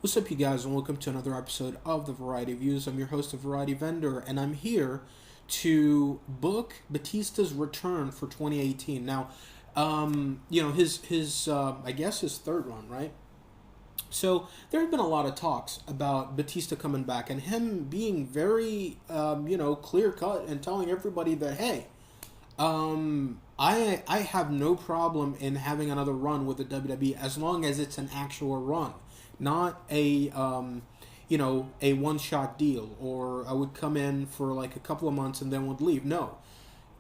What's up, you guys, and welcome to another episode of the Variety Views. I'm your host, the Variety Vendor, and I'm here to book Batista's return for 2018. Now, his I guess his third run, right? So there have been a lot of talks about Batista coming back and him being very, clear cut and telling everybody that, hey, I have no problem in having another run with the WWE as long as it's an actual run, not a one shot deal, or I would come in for like a couple of months and then would leave. No,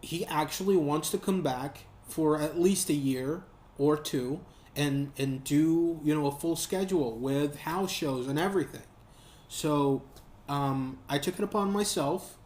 he actually wants to come back for at least a year or two and do a full schedule with house shows and everything. So I took it upon myself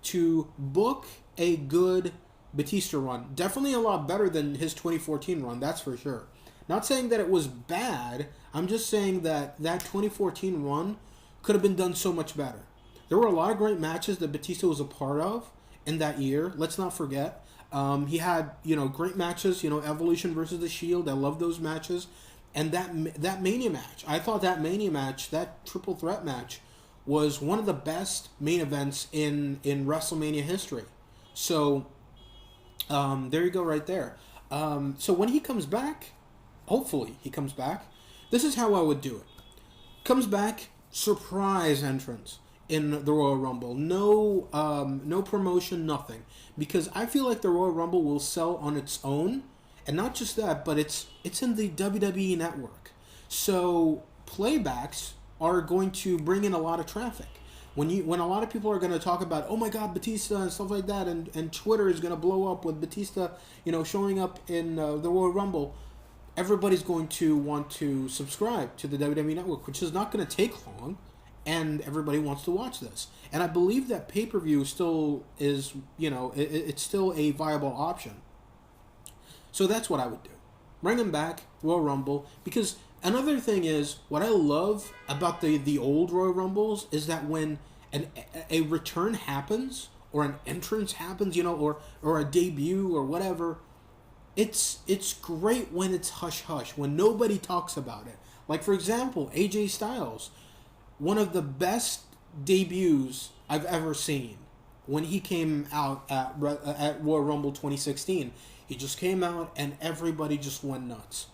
to book a good Batista run. Definitely a lot better than his 2014 run, that's for sure. Not saying that it was bad. I'm just saying that 2014 run could have been done so much better. There were a lot of great matches that Batista was a part of in that year. Let's not forget. He had great matches. Evolution versus the Shield. I love those matches. And that Mania match. I thought that Mania match, that triple threat match, was one of the best main events in WrestleMania history. So there you go, right there. So when he comes back, hopefully he comes back, this is how I would do it. Comes back, surprise entrance in the Royal Rumble. No promotion, nothing. Because I feel like the Royal Rumble will sell on its own. And not just that, but it's in the WWE network. So playbacks are going to bring in a lot of traffic. When a lot of people are going to talk about, oh my God, Batista and stuff like that, and Twitter is going to blow up with Batista, showing up in the Royal Rumble, everybody's going to want to subscribe to the WWE Network, which is not going to take long, and everybody wants to watch this. And I believe that pay-per-view still is, it's still a viable option. So that's what I would do. Bring him back, Royal Rumble, because another thing is, what I love about the old Royal Rumbles is that when a return happens, or an entrance happens, or a debut, or whatever, it's great when it's hush-hush, when nobody talks about it. Like, for example, AJ Styles, one of the best debuts I've ever seen, when he came out at Royal Rumble 2016. He just came out and everybody just went nuts.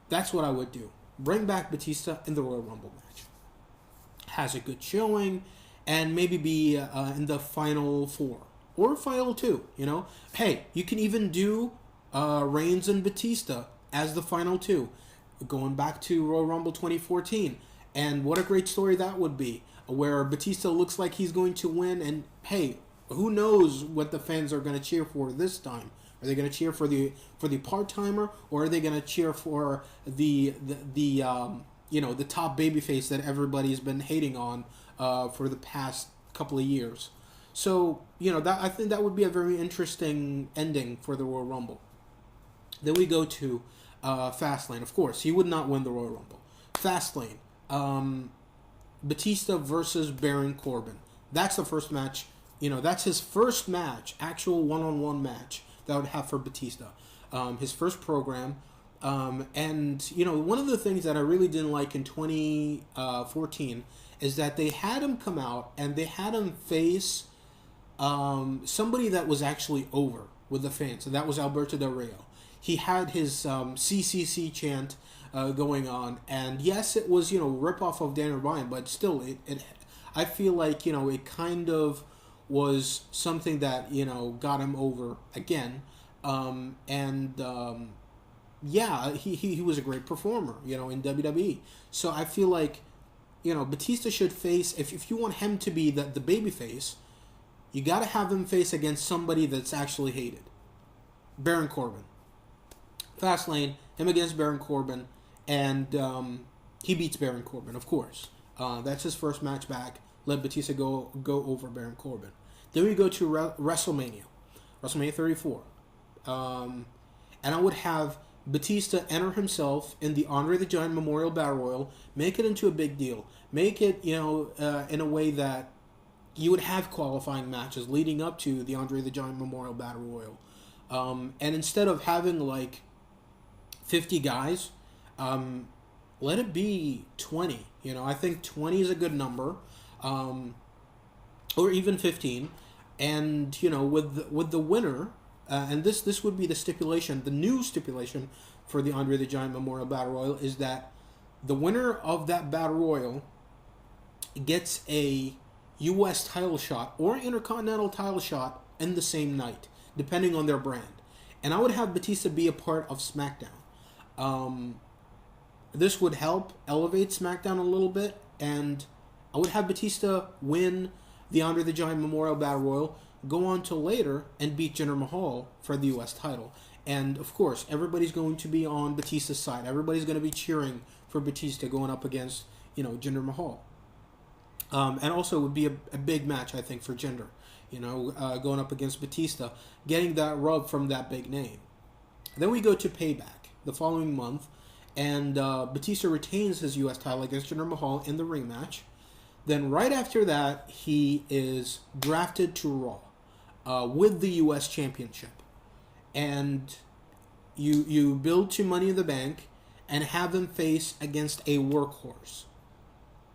That's what I would do. Bring back Batista in the Royal Rumble match. Has a good showing, and maybe be in the final 4 or final 2. Hey, you can even do Reigns and Batista as the final 2, going back to Royal Rumble 2014. And what a great story that would be, where Batista looks like he's going to win, and hey, who knows what the fans are going to cheer for this time. Are they going to cheer for the part-timer, or are they going to cheer for the top babyface that everybody's been hating on for the past couple of years? So that I think that would be a very interesting ending for the Royal Rumble. Then we go to Fastlane. Of course, he would not win the Royal Rumble. Fastlane, Batista versus Baron Corbin. That's the first match. That's his first match, actual one-on-one match that I would have for Batista. His first program. And one of the things that I really didn't like in 2014 is that they had him come out and they had him face somebody that was actually over with the fans, and that was Alberto Del Rio. He had his CCC chant going on, and yes, it was rip-off of Daniel Bryan, but still, it I feel like it kind of was something that got him over again, he was a great performer in WWE. So I feel like Batista should face, if you want him to be the baby face, you got to have him face against somebody that's actually hated. Baron Corbin. Fastlane, him against Baron Corbin, and he beats Baron Corbin, of course. That's his first match back. Let Batista go over Baron Corbin. Then we go to WrestleMania 34. And I would have Batista enter himself in the Andre the Giant Memorial Battle Royal, make it into a big deal. Make it, in a way that you would have qualifying matches leading up to the Andre the Giant Memorial Battle Royal. And instead of having like 50 guys, let it be 20. I think 20 is a good number, or even 15. And with the winner, and this would be the stipulation, the new stipulation for the Andre the Giant Memorial Battle Royal is that the winner of that Battle Royal gets a U.S. title shot or Intercontinental title shot in the same night, depending on their brand. And I would have Batista be a part of SmackDown. This would help elevate SmackDown a little bit, and I would have Batista win the Andre the Giant Memorial Battle Royal, go on to later and beat Jinder Mahal for the U.S. title. And of course, everybody's going to be on Batista's side. Everybody's going to be cheering for Batista going up against, Jinder Mahal. And also, it would be a big match, I think, for Jinder. Going up against Batista, getting that rub from that big name. Then we go to Payback the following month, and Batista retains his U.S. title against Jinder Mahal in the rematch. Then right after that, he is drafted to Raw with the U.S. Championship. And you build to Money in the Bank and have him face against a workhorse.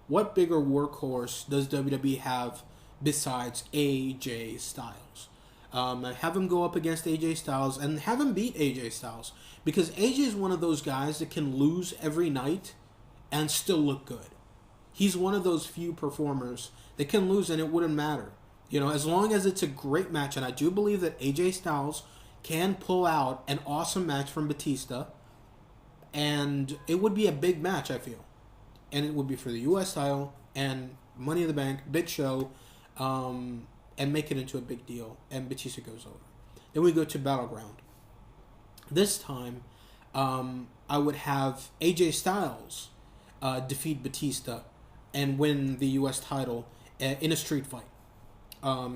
What bigger workhorse does WWE have besides AJ Styles? Have him go up against AJ Styles and have him beat AJ Styles. Because AJ is one of those guys that can lose every night and still look good. He's one of those few performers that can lose and it wouldn't matter. As long as it's a great match. And I do believe that AJ Styles can pull out an awesome match from Batista. And it would be a big match, I feel. And it would be for the U.S. title and Money in the Bank, big show, and make it into a big deal. And Batista goes over. Then we go to Battleground. This time, I would have AJ Styles defeat Batista and win the U.S. title in a street fight.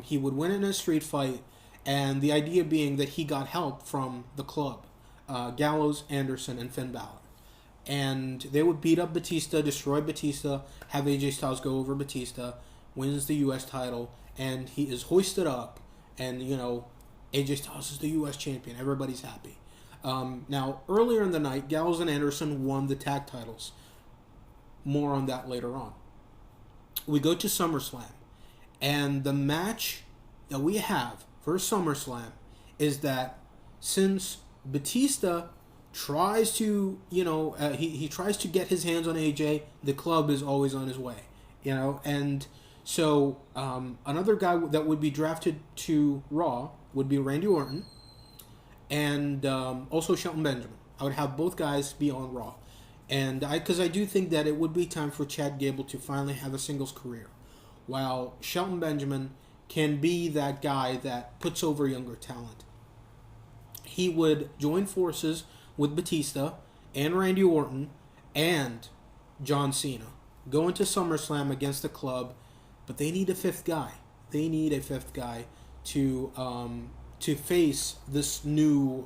He would win in a street fight, and the idea being that he got help from the club, Gallows, Anderson, and Finn Balor. And they would beat up Batista, destroy Batista, have AJ Styles go over Batista, wins the U.S. title, and he is hoisted up, and, AJ Styles is the U.S. champion. Everybody's happy. Now, earlier in the night, Gallows and Anderson won the tag titles. More on that later on. We go to SummerSlam, and the match that we have for SummerSlam is that since Batista tries to, he tries to get his hands on AJ, the club is always on his way, and so another guy that would be drafted to Raw would be Randy Orton, and also Shelton Benjamin. I would have both guys be on Raw. And because I do think that it would be time for Chad Gable to finally have a singles career, while Shelton Benjamin can be that guy that puts over younger talent. He would join forces with Batista and Randy Orton and John Cena, go into SummerSlam against the club, but they need a fifth guy. They need a fifth guy to face this new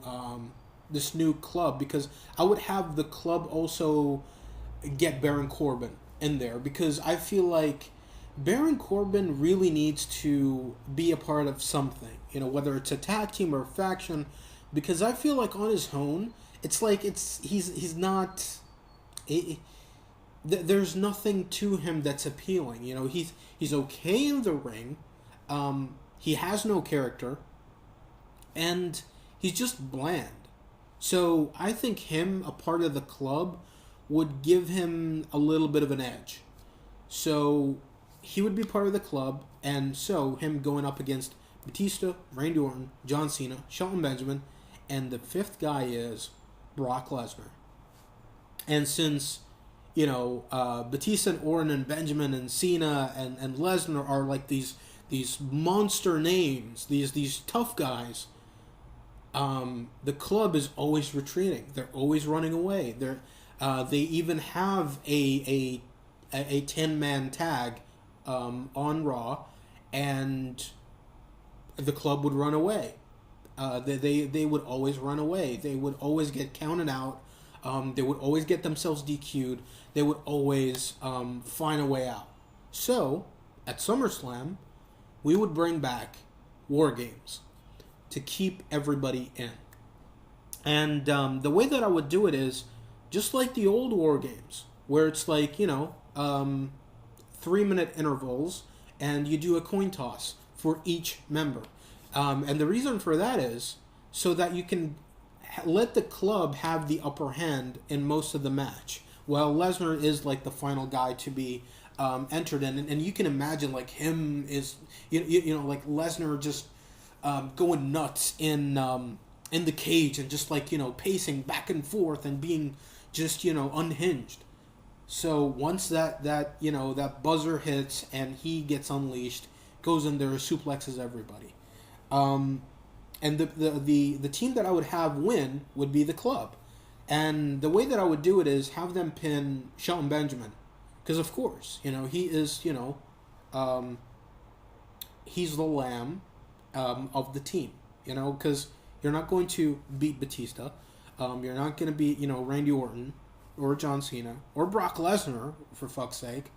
club, because I would have the club also get Baron Corbin in there, because I feel like Baron Corbin really needs to be a part of something, whether it's a tag team or a faction, because I feel like on his own, he's not. There's nothing to him that's appealing. He's okay in the ring. He has no character, and he's just bland. So I think him a part of the club would give him a little bit of an edge. So he would be part of the club, and so him going up against Batista, Randy Orton, John Cena, Shelton Benjamin, and the fifth guy is Brock Lesnar. And since, Batista and Orton and Benjamin and Cena and Lesnar are like these monster names, these tough guys, the club is always retreating. They're always running away. They even have a 10-man tag on Raw, and the club would run away. They would always run away. They would always get counted out. They would always get themselves DQ'd. They would always find a way out. So, at SummerSlam, we would bring back War Games to keep everybody in. And the way that I would do it is, just like the old War Games, where it's like, 3-minute intervals, and you do a coin toss for each member. And the reason for that is so that you can let the club have the upper hand in most of the match. Well, Lesnar is like the final guy to be entered in, and you can imagine like him is like Lesnar just going nuts in the cage and just like pacing back and forth and being just unhinged. So once that buzzer hits and he gets unleashed, goes in there, suplexes everybody. And the team that I would have win would be the club. And the way that I would do it is have them pin Shelton Benjamin. Because, of course, he is, he's the lamb of the team. Because you're not going to beat Batista. You're not going to beat, Randy Orton or John Cena or Brock Lesnar, for fuck's sake.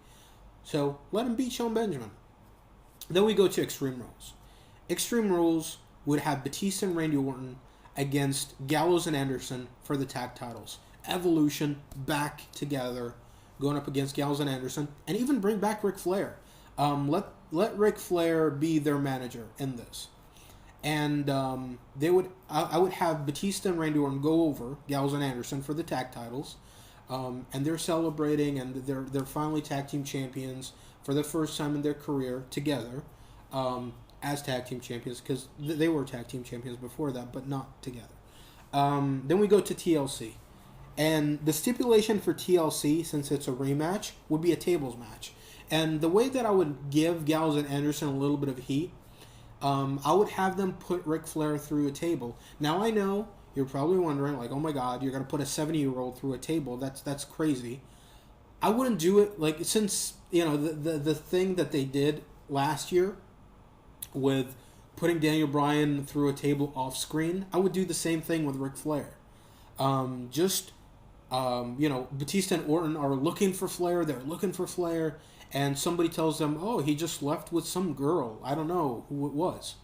So let him beat Shelton Benjamin. Then we go to Extreme Rules. Extreme Rules would have Batista and Randy Orton against Gallows and Anderson for the tag titles. Evolution back together, going up against Gallows and Anderson, and even bring back Ric Flair. Let Ric Flair be their manager in this. And I would have Batista and Randy Orton go over Gallows and Anderson for the tag titles. And they're celebrating, and they're finally tag team champions for the first time in their career together. As tag team champions, because they were tag team champions before that, but not together. Then we go to TLC. And the stipulation for TLC, since it's a rematch, would be a tables match. And the way that I would give Gallows and Anderson a little bit of heat, I would have them put Ric Flair through a table. Now I know you're probably wondering, like, oh my god, you're going to put a 70-year-old through a table. That's crazy. I wouldn't do it, like, since, the thing that they did last year with putting Daniel Bryan through a table off screen, I would do the same thing with Ric Flair. Batista and Orton are looking for Flair, they're looking for Flair, and somebody tells them, oh, he just left with some girl, I don't know who it was.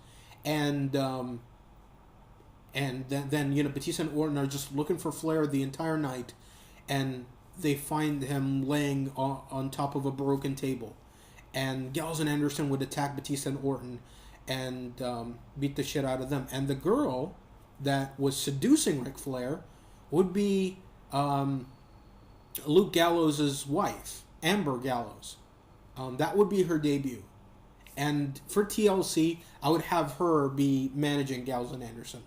And then Batista and Orton are just looking for Flair the entire night, and they find him laying on top of a broken table. And Gallows and Anderson would attack Batista and Orton and beat the shit out of them. And the girl that was seducing Ric Flair would be Luke Gallows' wife, Amber Gallows. That would be her debut. And for TLC, I would have her be managing Gallows and Anderson.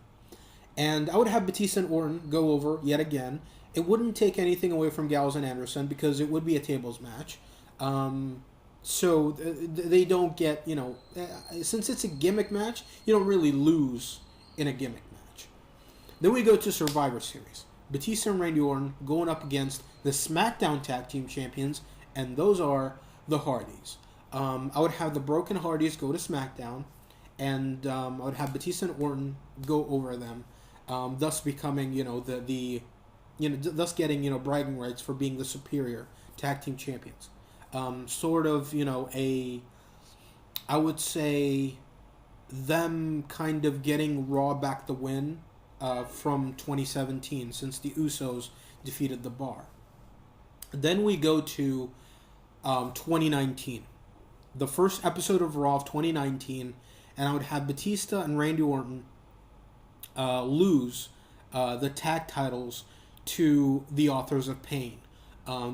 And I would have Batista and Orton go over yet again. It wouldn't take anything away from Gallows and Anderson because it would be a tables match. So they don't get, since it's a gimmick match, you don't really lose in a gimmick match. Then we go to Survivor Series. Batista and Randy Orton going up against the SmackDown Tag Team Champions, and those are the Hardys. I would have the Broken Hardys go to SmackDown, and I would have Batista and Orton go over them, thus becoming, thus getting, bragging rights for being the superior tag team champions. Sort of, I would say them kind of getting Raw back the win from 2017, since the Usos defeated the Bar. Then we go to 2019, the first episode of Raw of 2019, and I would have Batista and Randy Orton lose the tag titles to the Authors of Pain.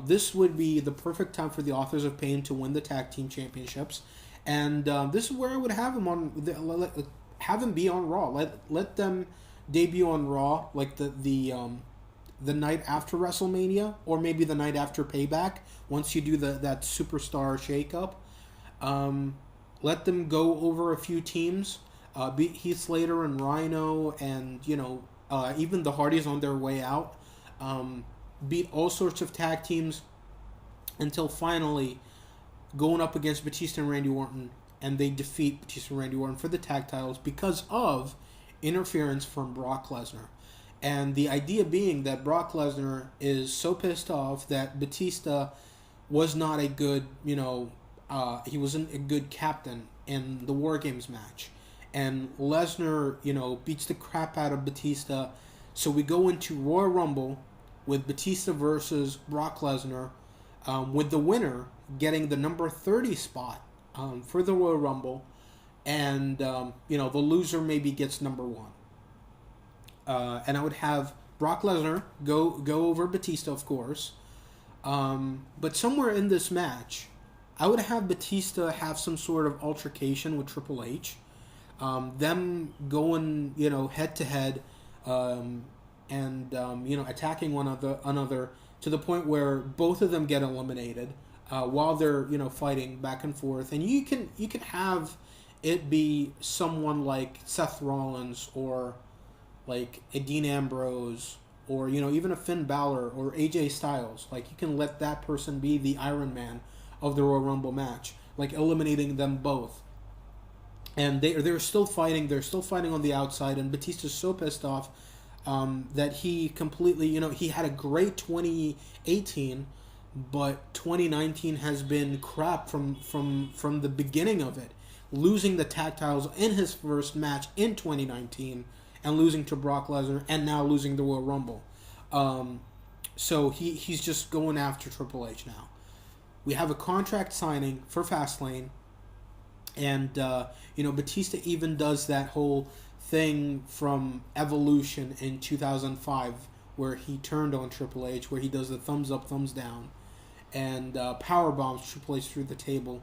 This would be the perfect time for the Authors of Pain to win the tag team championships, and this is where I would have them have them be on Raw. Let them debut on Raw, like the night after WrestleMania, or maybe the night after Payback. Once you do that superstar shakeup, let them go over a few teams, beat Heath Slater and Rhino, and even the Hardys on their way out. Beat all sorts of tag teams until finally going up against Batista and Randy Orton, and they defeat Batista and Randy Orton for the tag titles because of interference from Brock Lesnar. And the idea being that Brock Lesnar is so pissed off that Batista was not a good, he wasn't a good captain in the War Games match. And Lesnar, beats the crap out of Batista. So we go into Royal Rumble with Batista versus Brock Lesnar. with the winner getting the number 30 spot for the Royal Rumble, and the loser maybe gets number 1. And I would have Brock Lesnar go over Batista, of course. But somewhere in this match, I would have Batista have some sort of altercation with Triple H. Them going, head to head, and attacking one another to the point where both of them get eliminated while they're fighting back and forth. And you can have it be someone like Seth Rollins or like a Dean Ambrose or even a Finn Balor or AJ Styles. Like, you can let that person be the Iron Man of the Royal Rumble match, like eliminating them both. And they're still fighting. They're still fighting on the outside. And Batista's so pissed off that he completely, he had a great 2018, but 2019 has been crap from the beginning of it. Losing the tag titles in his first match in 2019 and losing to Brock Lesnar and now losing the Royal Rumble. So he's just going after Triple H now. We have a contract signing for Fastlane. And, Batista even does that whole thing from Evolution in 2005 where he turned on Triple H, where he does the thumbs up, thumbs down, and power bombs Triple H through the table.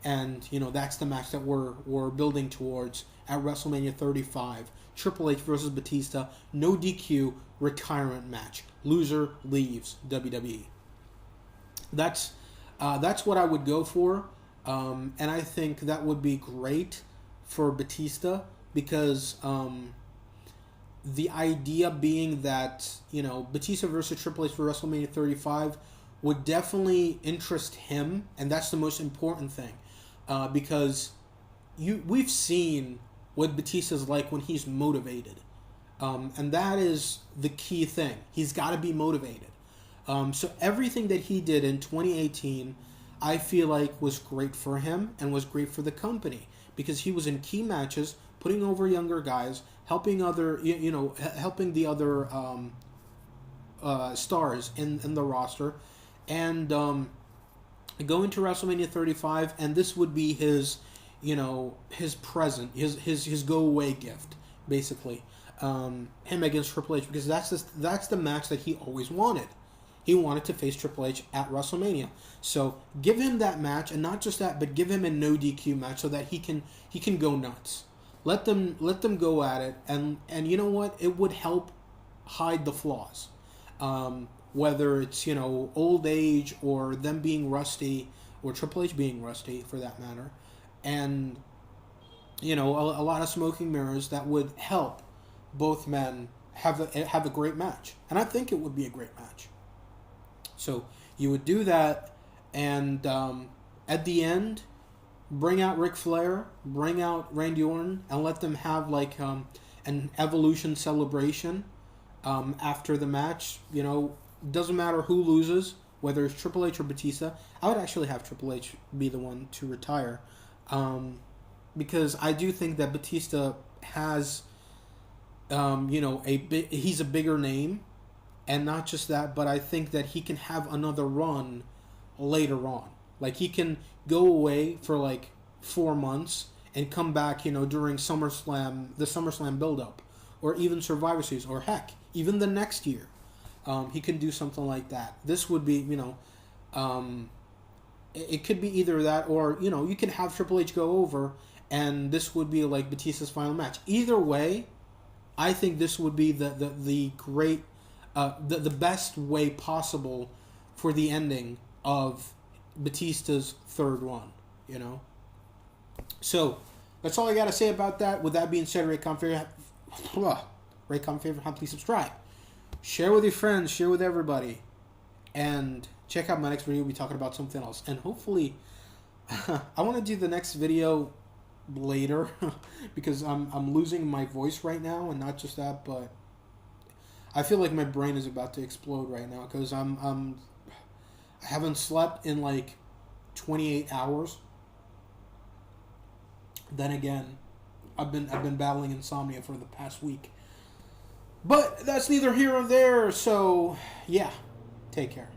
And, that's the match that we're building towards at WrestleMania 35. Triple H versus Batista, no DQ, retirement match. Loser leaves WWE. That's what I would go for. And I think that would be great for Batista because the idea being that, Batista versus Triple H for WrestleMania 35 would definitely interest him, and that's the most important thing. Because we've seen what Batista's like when he's motivated. And that is the key thing. He's got to be motivated. So everything that he did in 2018, I feel like was great for him and was great for the company because he was in key matches, putting over younger guys, helping helping the other stars in the roster, and going to WrestleMania 35, and this would be his present, his go away gift, basically, him against Triple H, because that's the match that he always wanted. He wanted to face Triple H at WrestleMania. So give him that match, and not just that, but give him a no DQ match so that he can go nuts. Let them go at it, and you know what? It would help hide the flaws, whether it's old age or them being rusty or Triple H being rusty for that matter, and a lot of smoking mirrors that would help both men have a great match, and I think it would be a great match. So you would do that, and at the end, bring out Ric Flair, bring out Randy Orton, and let them have like an Evolution celebration after the match. Doesn't matter who loses, whether it's Triple H or Batista. I would actually have Triple H be the one to retire, because I do think that Batista has, he's a bigger name. And not just that, but I think that he can have another run later on. Like, he can go away for like 4 months and come back, during SummerSlam, the SummerSlam build-up, or even Survivor Series, or heck, even the next year. He can do something like that. This would be, it could be either that or, you can have Triple H go over, and this would be like Batista's final match. Either way, I think this would be the great... the best way possible for the ending of Batista's third run, So, that's all I got to say about that. With that being said, rate, comment, favorite, please subscribe. Share with your friends, share with everybody. And check out my next video. We'll be talking about something else. And hopefully, I want to do the next video later because I'm losing my voice right now, and not just that, but I feel like my brain is about to explode right now because I haven't slept in like 28 hours. Then again, I've been battling insomnia for the past week. But that's neither here nor there. So yeah, take care.